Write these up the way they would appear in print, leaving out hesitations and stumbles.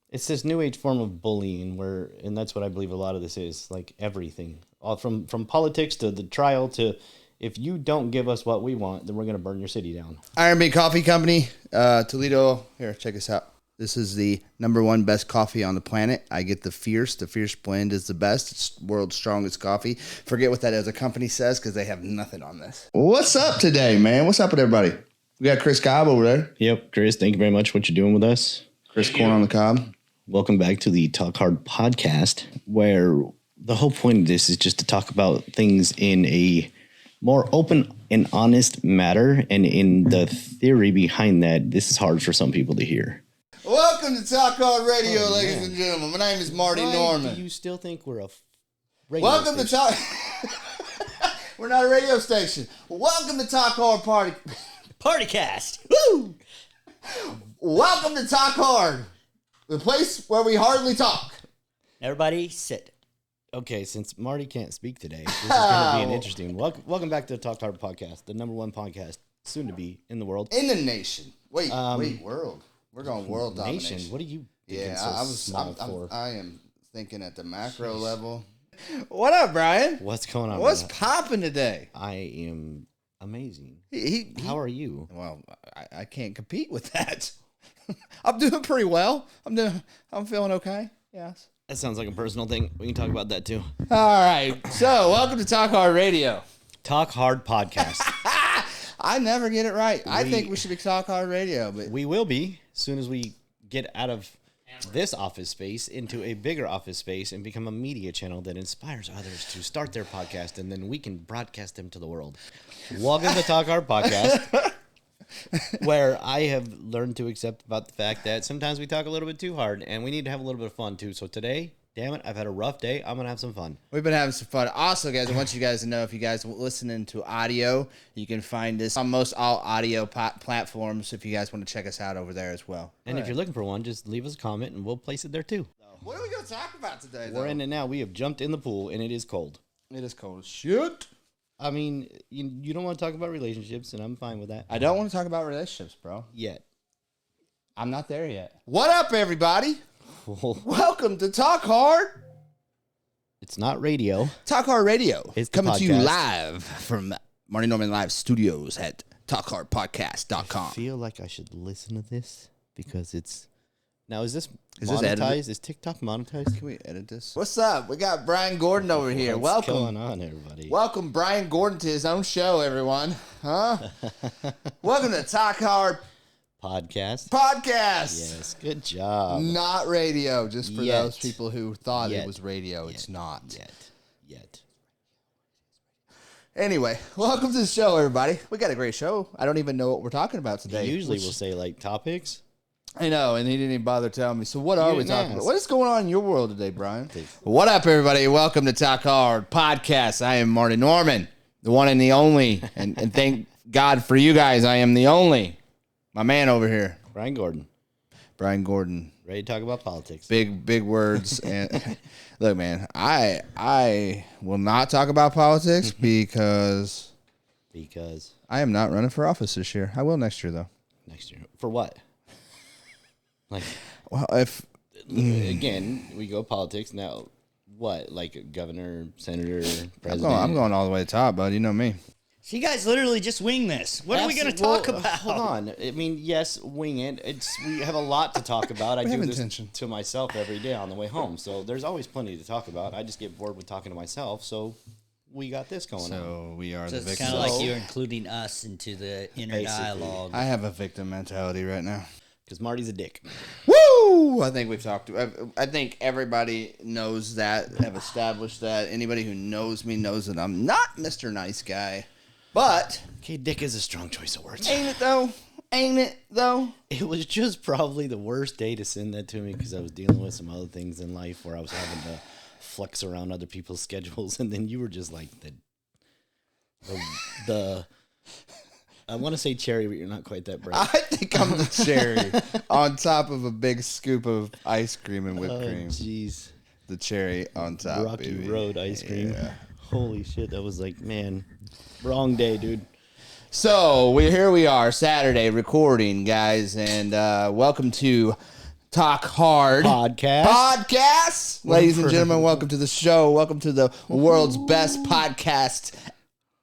It's this new age form of bullying and that's what I believe a lot of this is, like everything. All from politics to the trial to if you don't give us what we want, then we're going to burn your city down. Iron Bay Coffee Company, Toledo. Here, check this out. This is the #1 best coffee on the planet. I get the Fierce. The Fierce blend is the best. It's world's strongest coffee. Forget what that as a company says because they have nothing on this. What's up today, man? What's up with everybody? We got Chris Cobb over there. Yep, Chris, thank you very much for what you're doing with us. Chris Corn on the Cob. Welcome back to the Talk Hard podcast, where the whole point of this is just to talk about things in a more open and honest matter. And in the theory behind that, this is hard for some people to hear. Welcome to Talk Hard Radio, ladies and gentlemen. My name is Marty Norman. Do you still think we're a radio Welcome station? to Talk... We're not a radio station. Welcome to Talk Hard Partycast. Woo! Welcome to Talk Hard, the place where we hardly talk. Everybody sit. Okay, since Marty can't speak today, this is going to be an interesting... Welcome back to the Talk Hard podcast, the #1 podcast, soon to be in the world. In the nation. Wait, world. We're going world domination. Nation, what are you thinking I am thinking at the macro level. What up, Brian? What's going on? What's popping today? I am amazing. How are you? Well, I can't compete with that. I'm doing pretty well. I'm feeling okay. Yes. That sounds like a personal thing. We can talk about that too. All right. So, welcome to Talk Hard Radio. Talk Hard podcast. I never get it right. I think we should be Talk Hard Radio, but we will be as soon as we get out of this office space into a bigger office space and become a media channel that inspires others to start their podcast, and then we can broadcast them to the world. Welcome to Talk Hard podcast, where I have learned to accept about the fact that sometimes we talk a little bit too hard, and we need to have a little bit of fun too. So today, damn it, I've had a rough day. I'm going to have some fun. We've been having some fun. Also, guys, I want you guys to know if you guys listening to audio, you can find us on most all audio platforms if you guys want to check us out over there as well. And if you're looking for one, just leave us a comment and we'll place it there too. What are we going to talk about today, though? We're in it now. We have jumped in the pool and it is cold. It is cold as shit. I mean, you don't want to talk about relationships, and I'm fine with that. I don't want to talk about relationships, bro. Yet. I'm not there yet. What up, everybody? Welcome to Talk Hard. It's not radio. Talk Hard Radio. It's coming podcast. to you live from Marty Norman Live Studios at talkhardpodcast.com. I feel like I should listen to this because it's... Now, is this Is monetized? this edited? Is TikTok monetized? Can we edit this? What's up? We got Brian Gordon over here. What's Welcome. going on, everybody? Welcome Brian Gordon to his own show, everyone. Huh? Welcome to Talk Hard Podcast? Podcast. Yes, good job. Not radio, just for Yet. those people who thought Yet. it was radio. It's not. Yet. Anyway, welcome to the show, everybody. We got a great show. I don't even know what we're talking about today. They usually will say, like, topics. I know, and he didn't even bother telling me. So what are we didn't talking ask. about? What is going on in your world today, Brian? What up, everybody? Welcome to Talk Hard Podcast. I am Marty Norman, the one and the only. and thank God for you guys, I am the only. My man over here. Brian Gordon. Brian Gordon. Ready to talk about politics. Big words. And look, man, I will not talk about politics because I am not running for office this year. I will next year, though. Next year. For what? Like, well, if again, we go politics now. What, like governor, senator, president? I'm going all the way to the top, bud. You know me. So you guys literally just wing this. What are we going to talk about? Hold on. I mean, yes, wing it. We have a lot to talk about. I do this to myself every day on the way home, so there's always plenty to talk about. I just get bored with talking to myself, so we got this going on. So we are the It's victims. kind of like you're including us into the inner dialogue. I have a victim mentality right now. Because Marty's a dick. Woo! I think we've talked to. I think everybody knows that. Have established that. Anybody who knows me knows that I'm not Mr. Nice Guy. But Okay, dick is a strong choice of words. ain't it though? Ain't it though? It was just probably the worst day to send that to me because I was dealing with some other things in life where I was having to flex around other people's schedules, and then you were just like the I want to say cherry, but you're not quite that bright. I think I'm the cherry on top of a big scoop of ice cream and whipped cream. Jeez. The cherry on top. Rocky baby. Road ice cream. Yeah. Holy shit, that was like, man, wrong day, dude. So here we are, Saturday, recording, guys, and welcome to Talk Hard podcast. Ladies and gentlemen, welcome to the show. Welcome to the world's best podcast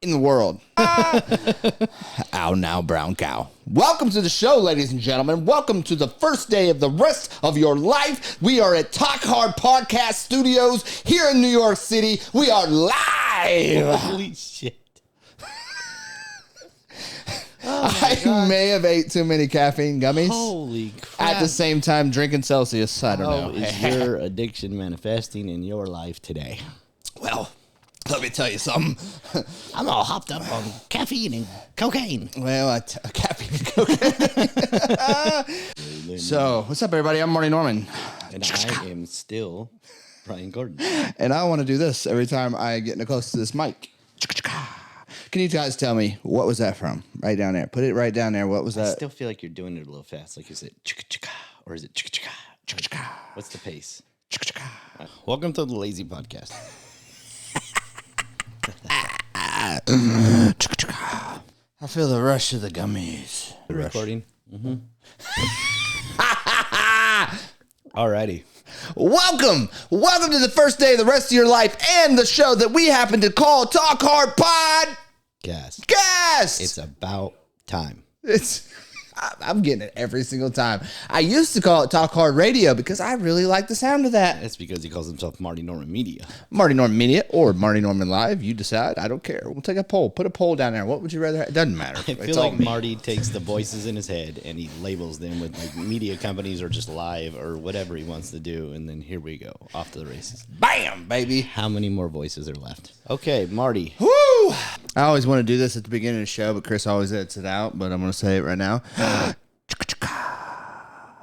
in the world. Ow, now, brown cow. Welcome to the show, ladies and gentlemen. Welcome to the first day of the rest of your life. We are at Talk Hard Podcast Studios here in New York City. We are live. Holy shit. I may have ate too many caffeine gummies. Holy crap. At the same time, drinking Celsius. I don't How know. is your addiction manifesting in your life today? Well, let me tell you something. I'm all hopped up on caffeine and cocaine. Well, caffeine and cocaine. So, what's up, everybody? I'm Marty Norman. And I am still Brian Gordon. And I want to do this every time I get close to this mic. Can you guys tell me, what was that from? Right down there. Put it right down there. What was that? I still feel like you're doing it a little fast. Like, is it chicka-chicka or is it chicka-chicka? Chicka-chicka. What's the pace? Chicka-chicka. Welcome to the Lazy Podcast. I feel the rush of the gummies. Recording. Mm-hmm. Alrighty. Welcome to the first day of the rest of your life and the show that we happen to call Talk Hard Podcast. It's about time. I'm getting it every single time. I used to call it Talk Hard Radio because I really like the sound of that. That's because he calls himself Marty Norman Media. Marty Norman Media or Marty Norman Live. You decide. I don't care. We'll take a poll. Put a poll down there. What would you rather have? It doesn't matter. I feel like Marty takes the voices in his head and he labels them with like media companies or just live or whatever he wants to do. And then here we go. Off to the races. Bam, baby. How many more voices are left? Okay, Marty. Woo! I always want to do this at the beginning of the show, but Chris always edits it out. But I'm going to say it right now.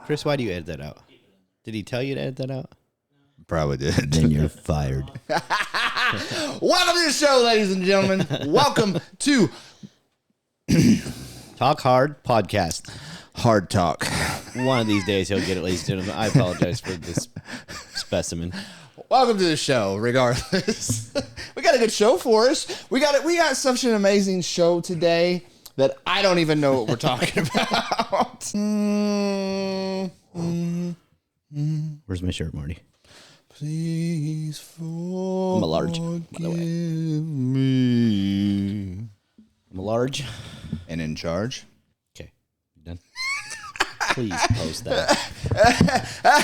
Chris, why do you edit that out? Did he tell you to edit that out? Probably did. Then you're fired. Welcome to the show, ladies and gentlemen. Welcome to Talk Hard Podcast. Hard Talk. One of these days he'll get it, ladies and gentlemen. I apologize for this specimen. Welcome to the show, regardless. We got a good show for us. We got such an amazing show today that I don't even know what we're talking about. Where's my shirt, Marty? Please forgive I'm a large, by the way. me. I'm a large. And in charge. Okay, you done? Please post that.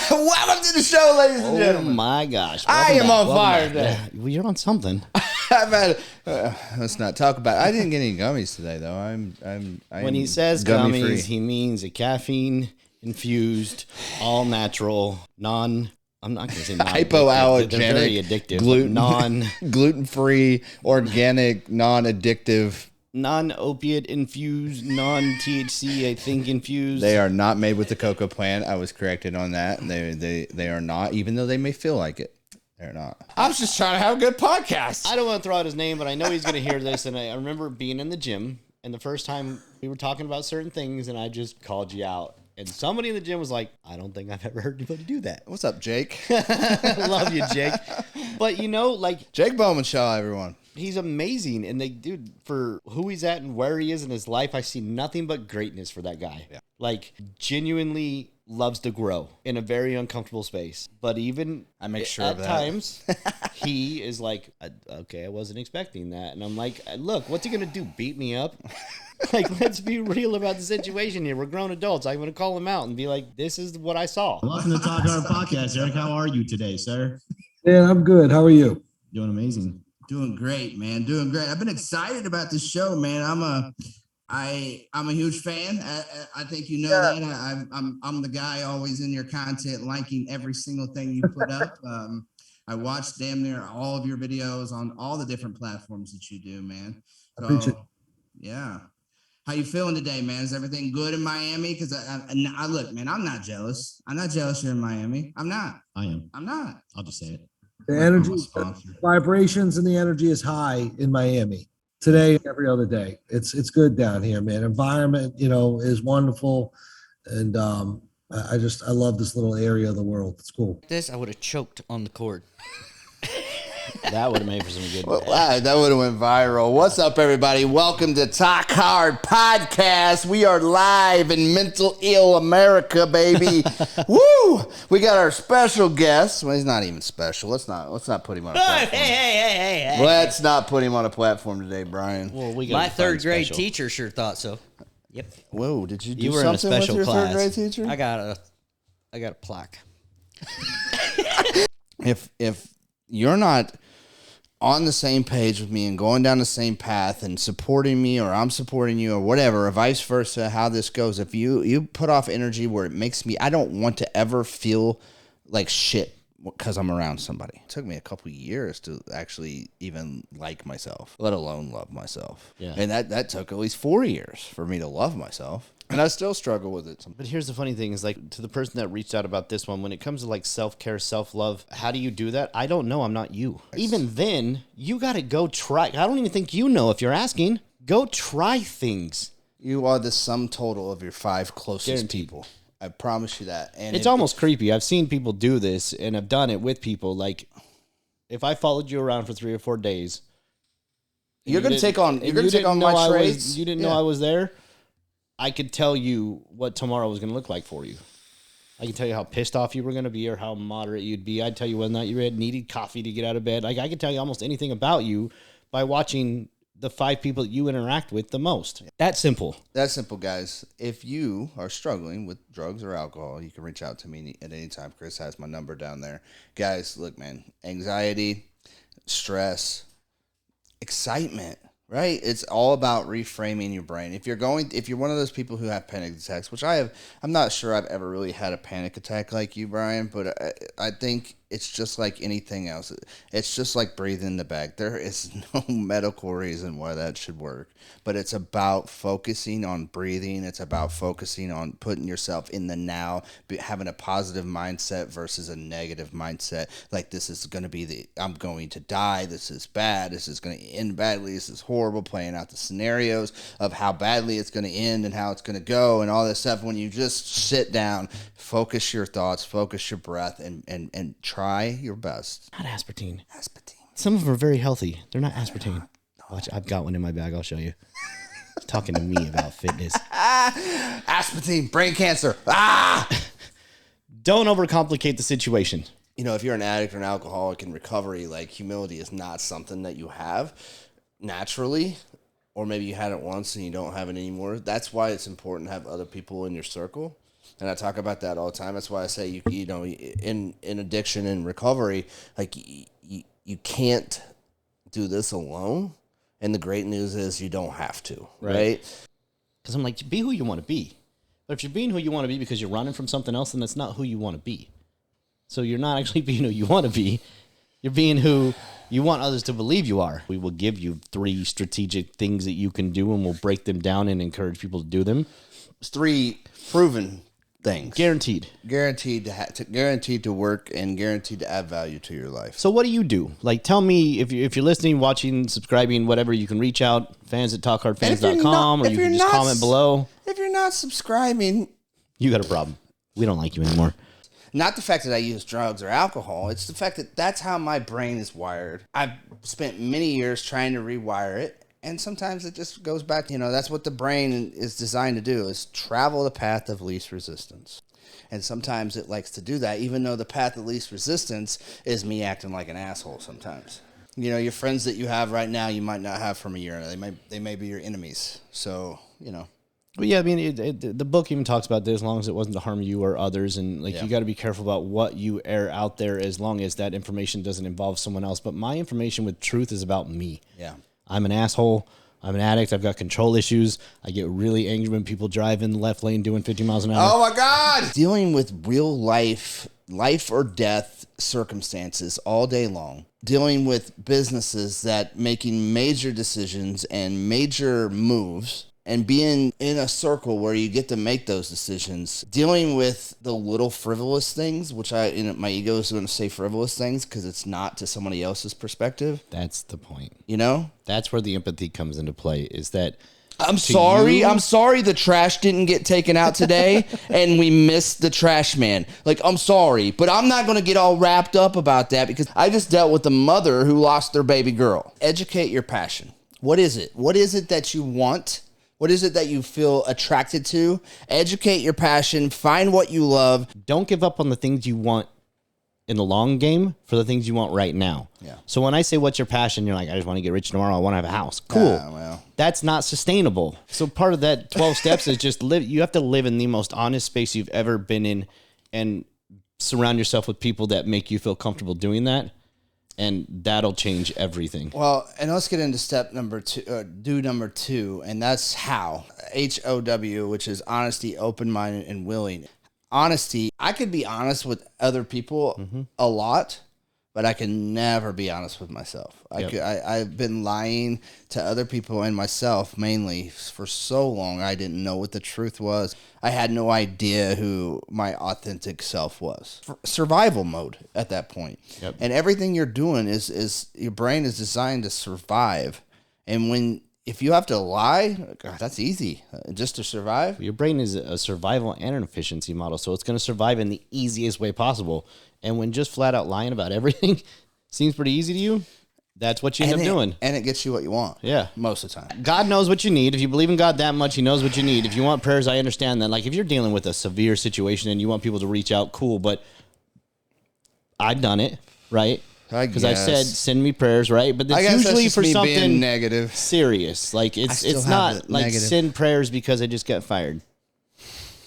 Welcome to the show, ladies and Oh gentlemen. my gosh. I am on fire back. today. Yeah, well, you're on something. I've had, let's not talk about it. I didn't get any gummies today, though. When he says gummy gummies, free. he means a caffeine-infused, all-natural, I'm not going to say Hypoallergenic, they're very addictive, gluten-free, organic, non-addictive. non-opiate infused, non-THC, I think, infused. They are not made with the cocoa plant. I was corrected on that. They are not, even though they may feel like it. They're not. I was just trying to have a good podcast. I don't want to throw out his name, but I know he's going to hear this. And I remember being in the gym, and the first time we were talking about certain things, and I just called you out. And somebody in the gym was like, I don't think I've ever heard anybody do that. What's up, Jake? Love you, Jake. But, you know, like, Jake Bowmanshaw, everyone. he's amazing. And dude, for who he's at and where he is in his life, I see nothing but greatness for that guy. Yeah. Like, genuinely loves to grow in a very uncomfortable space. But even I make sure at of that. times, he is like, okay, I wasn't expecting that. And I'm like, look, what's he going to do? Beat me up? Like, let's be real about the situation here. We're grown adults. I'm going to call him out and be like, this is what I saw. Welcome to Talk Hard Podcast, Eric. How are you today, sir? Yeah, I'm good. How are you? Doing amazing. Doing great, man. Doing great. I've been excited about this show, man. I'm a huge fan. I think you know that. I'm the guy always in your content, liking every single thing you put up. I watch damn near all of your videos on all the different platforms that you do, man. I appreciate it. Yeah. How you feeling today, man? Is everything good in Miami? Because I look, man, I'm not jealous. I'm not jealous you're in Miami. I'm not. I am. I'm not. I'll just say it. The energy, I'm a sponsor. vibrations, and the energy is high in Miami today and every other day. It's good down here, man. Environment, is wonderful, and I love this little area of the world. It's cool. This I would have choked on the cord. That would have made for some good. Well, that would have went viral. What's up, everybody? Welcome to Talk Hard Podcast. We are live in Mental Ill America, baby. Woo! We got our special guest. Well, he's not even special. Let's not put him on a platform. Hey. Let's not put him on a platform today, Brian. Well, we My third grade teacher sure thought so. Yep. Whoa, did you do You were in a something with special your class. third grade teacher? I got a plaque. If you're not on the same page with me and going down the same path and supporting me, or I'm supporting you, or whatever, or vice versa, how this goes, if you put off energy where it makes me, I don't want to ever feel like shit because I'm around somebody. It took me a couple years to actually even like myself, let alone love myself. Yeah. And that took at least 4 years for me to love myself. And I still struggle with it. But here's the funny thing is, like, to the person that reached out about this one, when it comes to like self-care, self-love, how do you do that? I don't know. I'm not you. Even then, you got to go try. I don't even think you know if you're asking. Go try things. You are the sum total of your 5 closest Guaranteed. people. I promise you that. And It's almost creepy. I've seen people do this, and I've done it with people. Like, if I followed you around for 3 or 4 days, You're going to take on my traits. You didn't know I was there. I could tell you what tomorrow was going to look like for you. I can tell you how pissed off you were going to be or how moderate you'd be. I'd tell you whether or not you had needed coffee to get out of bed. Like, I could tell you almost anything about you by watching the 5 people that you interact with the most. That simple. That's simple, guys. If you are struggling with drugs or alcohol, you can reach out to me at any time. Chris has my number down there. Guys, look, man, anxiety, stress, excitement, right? It's all about reframing your brain. If you're one of those people who have panic attacks, which I have, I'm not sure I've ever really had a panic attack like you, Brian, but I think it's just like anything else. It's just like breathing in the bag. There is no medical reason why that should work, but it's about focusing on breathing. It's about focusing on putting yourself in the now, having a positive mindset versus a negative mindset. Like, this is going to be I'm going to die. This is bad. This is going to end badly. This is horrible. Playing out the scenarios of how badly it's going to end and how it's going to go and all this stuff. When you just sit down, focus your thoughts, focus your breath, and try your best. Not aspartame. Aspartame. Some of them are very healthy. They're not aspartame. Watch, I've got one in my bag. I'll show you. Talking to me about fitness. Aspartame, brain cancer. Don't overcomplicate the situation. You know, if you're an addict or an alcoholic in recovery, like, humility is not something that you have naturally, or maybe you had it once and you don't have it anymore. That's why it's important to have other people in your circle. And I talk about that all the time. That's why I say, you know, in addiction and recovery, like, you can't do this alone. And the great news is you don't have to, right? Because I'm like, be who you want to be. But if you're being who you want to be because you're running from something else, then that's not who you want to be. So you're not actually being who you want to be. You're being who you want others to believe you are. We will give you 3 strategic things that you can do, and we'll break them down and encourage people to do them. It's 3 proven things. Guaranteed Guaranteed to work and guaranteed to add value to your life. So what do you do? Like, tell me, if you're listening, watching, subscribing, whatever, you can reach out, fans@talkhardfans.com, or you can just comment below. If you're not subscribing, you got a problem. We don't like you anymore. Not the fact that I use drugs or alcohol. It's the fact that that's how my brain is wired. I've spent many years trying to rewire it. And sometimes it just goes back, you know, that's what the brain is designed to do, is travel the path of least resistance. And sometimes it likes to do that, even though the path of least resistance is me acting like an asshole sometimes. You know, your friends that you have right now, you might not have from a year. They may be your enemies. So, you know. Well, yeah, I mean, the book even talks about this, as long as it wasn't to harm you or others. And, like, you got to be careful about what you air out there, as long as that information doesn't involve someone else. But my information with truth is about me. Yeah. I'm an asshole. I'm an addict. I've got control issues. I get really angry when people drive in the left lane doing 50 miles an hour. Oh, my God. Dealing with real life or death circumstances all day long. Dealing with businesses that making major decisions and major moves. And being in a circle where you get to make those decisions, dealing with the little frivolous things, which my ego is going to say frivolous things because it's not to somebody else's perspective. That's the point. You know? That's where the empathy comes into play, is that I'm sorry. I'm sorry the trash didn't get taken out today and we missed the trash man. Like, I'm sorry, but I'm not going to get all wrapped up about that because I just dealt with a mother who lost their baby girl. Educate your passion. What is it? What is it that you want? What is it that you feel attracted to? Educate your passion. Find what you love. Don't give up on the things you want in the long game for the things you want right now. Yeah. So when I say what's your passion, you're like, I just want to get rich tomorrow. I want to have a house. Cool. Well. That's not sustainable. So part of that 12 steps is just live. You have to live in the most honest space you've ever been in and surround yourself with people that make you feel comfortable doing that. And that'll change everything. Well, and let's get into step number two, and that's how. HOW, which is honesty, open-minded, and willing. Honesty, I could be honest with other people a lot, but I can never be honest with myself. I've been lying to other people and myself mainly for so long. I didn't know what the truth was. I had no idea who my authentic self was. Survival mode at that point. Yep. And everything you're doing is your brain is designed to survive. And if you have to lie, God, that's easy. Just to survive. Your brain is a survival and an efficiency model, so it's going to survive in the easiest way possible. And when just flat out lying about everything seems pretty easy to you, that's what you end up doing. And it gets you what you want. Yeah. Most of the time. God knows what you need. If you believe in God that much, he knows what you need. If you want prayers, I understand that. Like if you're dealing with a severe situation and you want people to reach out, cool. But I've done it, right? Because I said, send me prayers, right? But it's usually for something negative, serious. Like it's not like negative. Send prayers because I just got fired.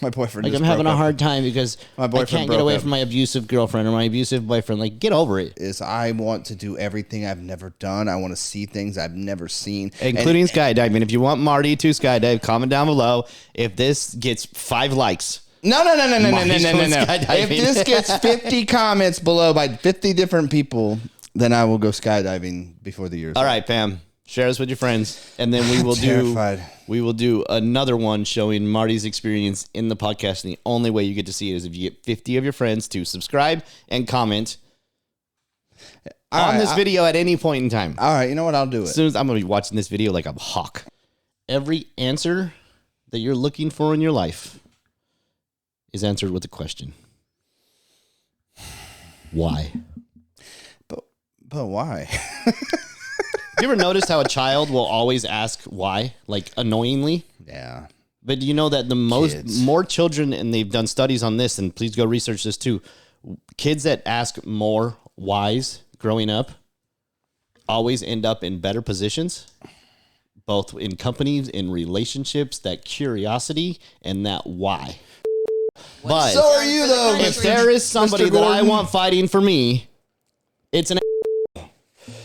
My boyfriend. Like I'm having a hard time because I can't get away from my abusive girlfriend or my abusive boyfriend. Like get over it. I want to do everything I've never done. I want to see things I've never seen, including skydiving. If you want Marty to skydive, comment down below. If this gets 5 likes. No. If this gets 50 comments below by 50 different people, then I will go skydiving before the year's All right, fam. Share this with your friends, and then we will do another one showing Marty's experience in the podcast. And the only way you get to see it is if you get 50 of your friends to subscribe and comment on this video at any point in time. All right, you know what? I'll do it. As soon as I'm going to be watching this video like a hawk. Every answer that you're looking for in your life is answered with a question. Why? But why? You ever noticed how a child will always ask why, like annoyingly? Yeah. But do you know that more children, and they've done studies on this, and please go research this too, kids that ask more whys growing up always end up in better positions, both in companies, in relationships, that curiosity and that why. But so are you though. If there is somebody that I want fighting for me, it's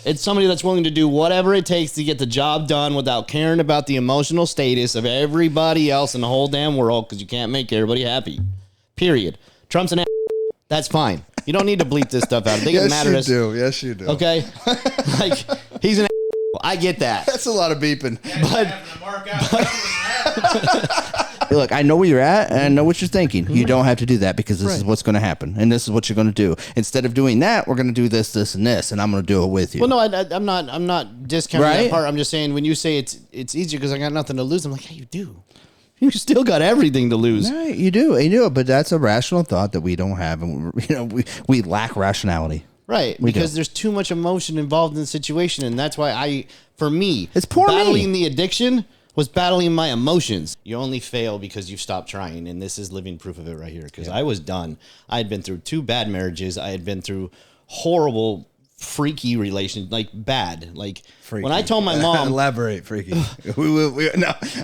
it's somebody that's willing to do whatever it takes to get the job done without caring about the emotional status of everybody else in the whole damn world, because you can't make everybody happy. Period. Trump's an That's fine. You don't need to bleep this stuff out. It doesn't matter to us. Yes, you do. Okay? Like, he's an I get that. That's a lot of beeping. Look, I know where you're at, and I know what you're thinking. You don't have to do that because this is what's going to happen, and this is what you're going to do. Instead of doing that, we're going to do this, this, and this, and I'm going to do it with you. Well, no, I'm not discounting that part. I'm just saying when you say it's easier because I got nothing to lose, I'm like, yeah, you do. You still got everything to lose. No, you do, but that's a rational thought that we don't have, and we lack rationality. Right, because there's too much emotion involved in the situation, and that's why it's poor battling the addiction was battling my emotions. You only fail because you stopped trying, and this is living proof of it right here, because I was done. I had been through 2 bad marriages. I had been through horrible, freaky relations, like bad. Like, freaky. When I told my mom... Elaborate, freaky. No,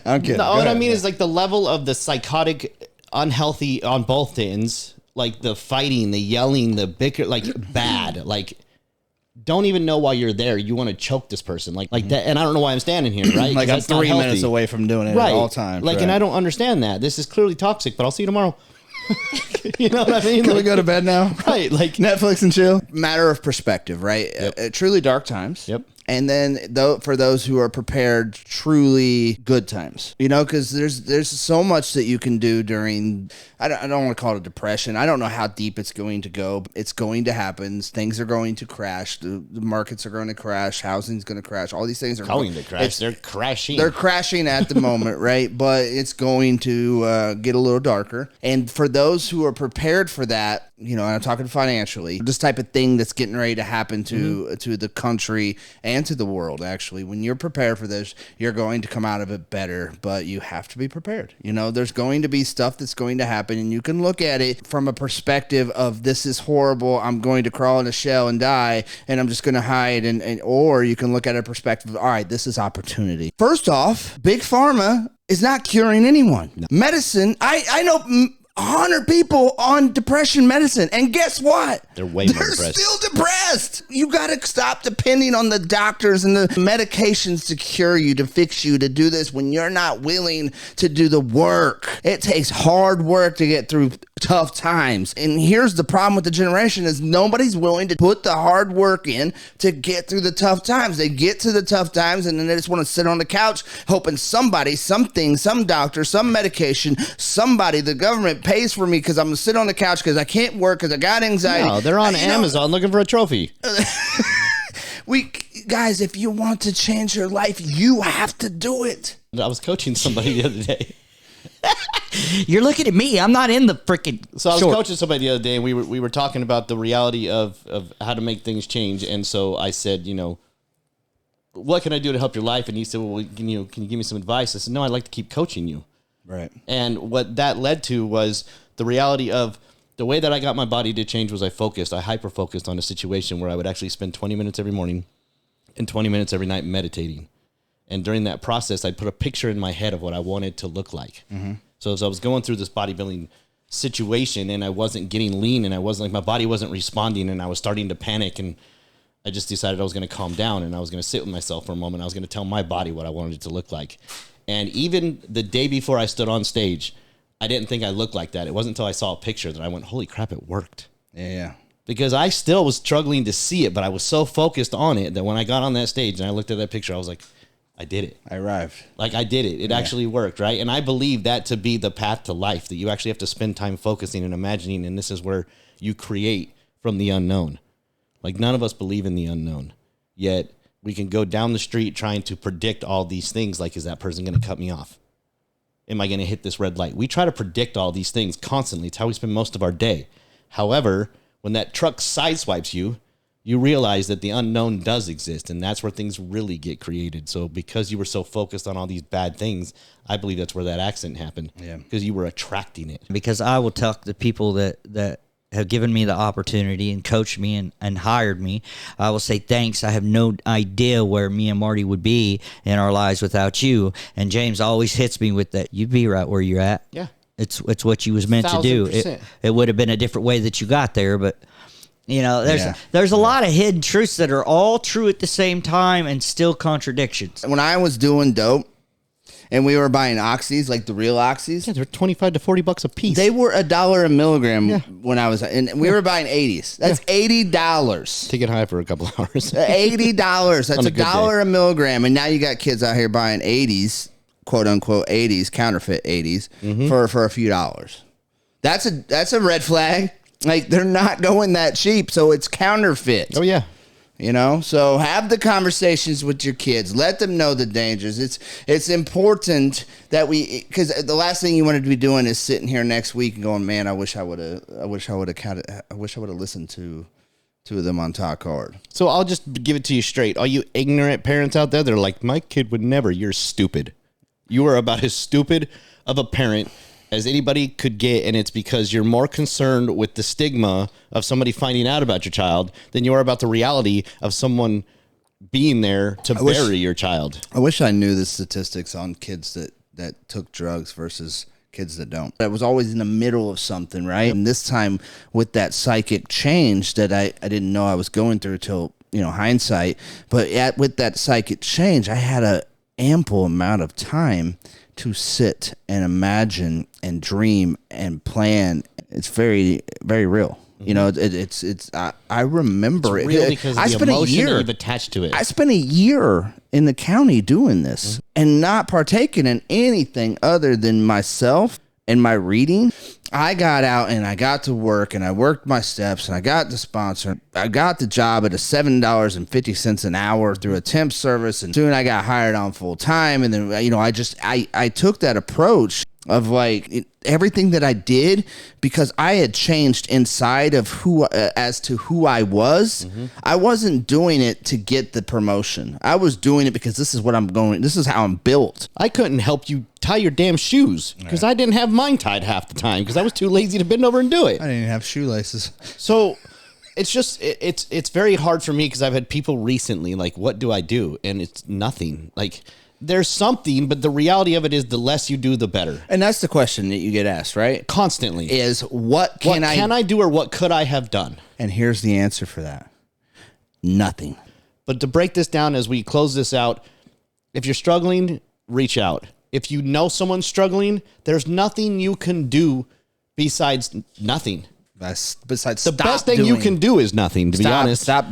I'm kidding. No, what I mean is like the level of the psychotic, unhealthy on both ends, like the fighting, the yelling, the bicker, like bad, like... Don't even know why you're there. You want to choke this person like that, and I don't know why I'm standing here, right? Like I'm 3 minutes away from doing it at all times. Like, and I don't understand that. This is clearly toxic, but I'll see you tomorrow. You know what I mean? Can we go to bed now? Right, like Netflix and chill. Matter of perspective, right? Truly dark times. Yep. And then for those who are prepared, truly good times, because there's so much that you can do during, I don't want to call it a depression. I don't know how deep it's going to go. It's going to happen. Things are going to crash. The markets are going to crash. Housing's going to crash. All these things are going to crash. They're crashing. They're crashing at the moment, right? But it's going to get a little darker. And for those who are prepared for that, and I'm talking financially, this type of thing that's getting ready to happen to the country and to the world, actually, when you're prepared for this, you're going to come out of it better, but you have to be prepared. There's going to be stuff that's going to happen, and you can look at it from a perspective of, this is horrible, I'm going to crawl in a shell and die, and I'm just going to hide, or you can look at a perspective of, all right, this is opportunity. First off, Big Pharma is not curing anyone. No. Medicine, I know 100 people on depression medicine, and guess what? They're way more depressed. They're still depressed. You got to stop depending on the doctors and the medications to cure you, to fix you, to do this when you're not willing to do the work. It takes hard work to get through tough times. And here's the problem with the generation is nobody's willing to put the hard work in to get through the tough times. They get to the tough times and then they just want to sit on the couch hoping somebody, something, some doctor, some medication, somebody, the government pays for me because I'm going to sit on the couch because I can't work because I got anxiety. No, they're on Amazon looking for a trophy. Guys, if you want to change your life, you have to do it. I was coaching somebody the other day. You're looking at me. I'm not in the freaking. So I was coaching somebody the other day, and we were talking about the reality of how to make things change. And so I said, what can I do to help your life? And he said, well, can you give me some advice? I said, no, I'd like to keep coaching you. Right. And what that led to was the reality of the way that I got my body to change was I hyper-focused on a situation where I would actually spend 20 minutes every morning and 20 minutes every night meditating. And during that process, I'd put a picture in my head of what I wanted to look like. Mm-hmm. So as I was going through this bodybuilding situation and I wasn't getting lean and my body wasn't responding and I was starting to panic, and I just decided I was going to calm down and I was going to sit with myself for a moment. I was going to tell my body what I wanted it to look like. And even the day before I stood on stage, I didn't think I looked like that. It wasn't until I saw a picture that I went, holy crap, it worked. Yeah. Because I still was struggling to see it, but I was so focused on it that when I got on that stage and I looked at that picture, I was like, I did it. I arrived. Like, I did it. It actually worked, right? And I believe that to be the path to life, that you actually have to spend time focusing and imagining, and this is where you create from the unknown. Like, none of us believe in the unknown, yet we can go down the street trying to predict all these things, like, is that person going to cut me off? Am I going to hit this red light? We try to predict all these things constantly. It's how we spend most of our day. However, when that truck sideswipes you, you realize that the unknown does exist, and that's where things really get created. So because you were so focused on all these bad things, I believe that's where that accident happened. Yeah. Because you were attracting it. Because I will tell the people that have given me the opportunity and coached me and hired me, I will say thanks. I have no idea where me and Marty would be in our lives without you. And James always hits me with that. You'd be right where you're at. Yeah. It's what you was meant to do. It would have been a different way that you got there, but there's a lot of hidden truths that are all true at the same time and still contradictions. When I was doing dope and we were buying oxys, like the real oxys, they're $25 to $40 a piece. They were $1 a milligram when I was, and we were buying 80s. That's $80. To get high for a couple hours. $80. That's $1 a milligram, and now you got kids out here buying 80s, quote unquote 80s, counterfeit 80s, for a few dollars. That's a red flag. Like, they're not going that cheap, so it's counterfeit. Oh, yeah. So have the conversations with your kids. Let them know the dangers. It's important that because the last thing you want to be doing is sitting here next week and going, man, I wish I would have listened to two of them on Talk Hard. So I'll just give it to you straight. All you ignorant parents out there, they're like, my kid would never. You're stupid. You are about as stupid of a parent as anybody could get, and it's because you're more concerned with the stigma of somebody finding out about your child than you are about the reality of someone being there to bury your child. I wish I knew the statistics on kids that took drugs versus kids that don't. I was always in the middle of something, right? And this time with that psychic change that I didn't know I was going through till, hindsight, but with that psychic change, I had a ample amount of time to sit and imagine and dream and plan. It's very, very real. You know, I remember It's it. real because I of the spent a emotion year. that you've attached to it. I spent a year in the county doing this and not partaking in anything other than myself and my reading. I got out and I got to work and I worked my steps and I got the sponsor. I got the job at a $7.50 an hour through a temp service, and soon I got hired on full time. And then, you know, I took that approach of like everything that I did because I had changed inside of who as to who I was. I wasn't doing it to get the promotion. I was doing it because this is what I'm going. This is how I'm built. I couldn't help you tie your damn shoes because I didn't have mine tied half the time because I was too lazy to bend over and do it. I didn't even have shoelaces. So it's just it's very hard for me because I've had people recently like, what do I do? And it's nothing. Like, there's something, but the reality of it is the less you do, the better. And that's the question that you get asked, right? Constantly. Is what can I do or what could I have done? And here's the answer for that. Nothing. But to break this down as we close this out, if you're struggling, reach out. If you know someone's struggling, there's nothing you can do besides nothing. Besides The best thing you can do is nothing, to be honest. Stop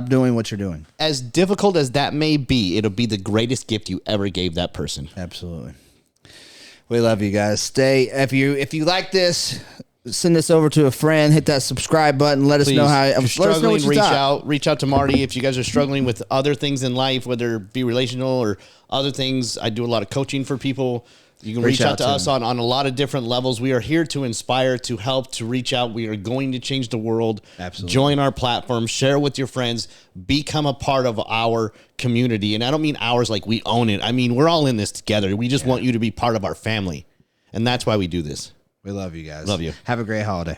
doing what you're doing. As difficult as that may be, it'll be the greatest gift you ever gave that person. Absolutely. We love you guys. If you like this, send this over to a friend. Hit that subscribe button. Let us know how. If you're struggling, what you thought. reach out to Marty. If you guys are struggling with other things in life, whether it be relational or other things, I do a lot of coaching for people. You can reach out to us on a lot of different levels. We are here to inspire, to help, to reach out. We are going to change the world. Absolutely. Join our platform. Share with your friends. Become a part of our community. And I don't mean ours like we own it. I mean, we're all in this together. We just want you to be part of our family. And that's why we do this. We love you guys. Love you. Have a great holiday.